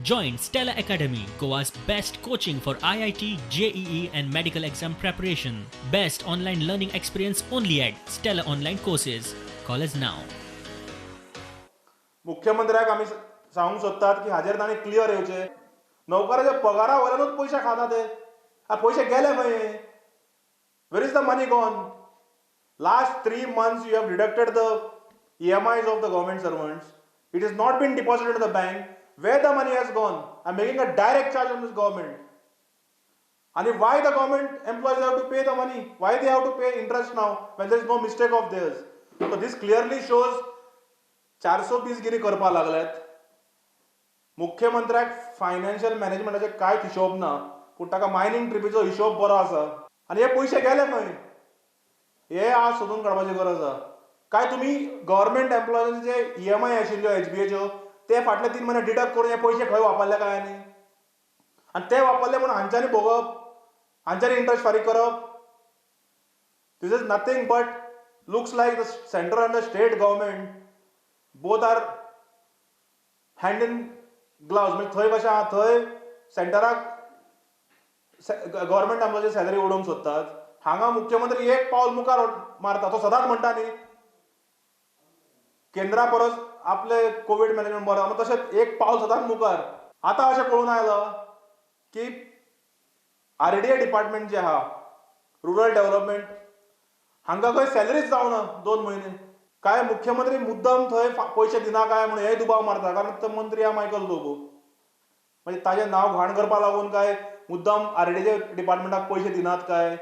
Join Stella Academy, Goa's best coaching for IIT, JEE, and medical exam preparation. Best online learning experience only at Stella Online Courses. Call us now. मुख्यमंत्र्याक आमी सांगूंक सोदतात की हाजेर ताणें clear येवचें. नोकराच्या पगारा वयल्यानूच पयशे खाता ते. पयशे गेले खंय? Where is the money gone? Last 3 months you have deducted the EMIs of the government servants. It has not been deposited in the bank. Where the money has gone? I'm making a direct charge on this government. And why the government employees have to pay the money? Why they have to pay interest now when there is no mistake of theirs? So this clearly shows 420 गिरी करपाक लागल्यात. मुख्यमंत्र्याक financial मॅनेजमेंटाचे कांयच हिशोब ना, पूण ताका mining ट्रिपीचो हिशोब बरो आसा. आनी हे पयशे गेले खंय? हे आज सोदून काडपाची गरज आसा. काय तुम्ही गव्हर्नमेंट एम्प्लॉयीचे जे EMI आशिल्ल्यो HBAच्यो ते फाटले 3 म्हयने डिडक्ट करून हे पयशे खंय वापरले काय न्ही? आनी ते वापरले म्हणून हांच्यांनी भोगप, हांच्यांनी इंट्रस्ट फारीक करप. This is nothing but looks like the central and the state government both are hand in gloves. म्हणजे थंय कशें आहा, थंय सेंटराक गव्हर्नमेंट एम्प्लॉयीची सॅलरी उडोवंक सोदतात. हांगा मुख्यमंत्री एक पावल मुखार मारता. तो सदांच म्हणटा न्ही केंद्रा परस आपले कोविड मॅनेजमेंट बरो. तशेंच एक पावल सदांच मुखार. आतां अशें कळून आयलां की RDA डिपार्टमेंट जे आहा, रुरल डेव्हलपमेंट, हांगा खंय सॅलरीच जावना 2 म्हयने. काय मुख्यमंत्री मुद्दम थंय पयशे दिना काय म्हणून हे दुबाव मारता, कारण तो मंत्री हा मायकल लोबो. म्हणजे ताजें नांव घाण करपा लागून काय मुद्दम RDA डिपार्टमेंटाक पयशे दिनात काय?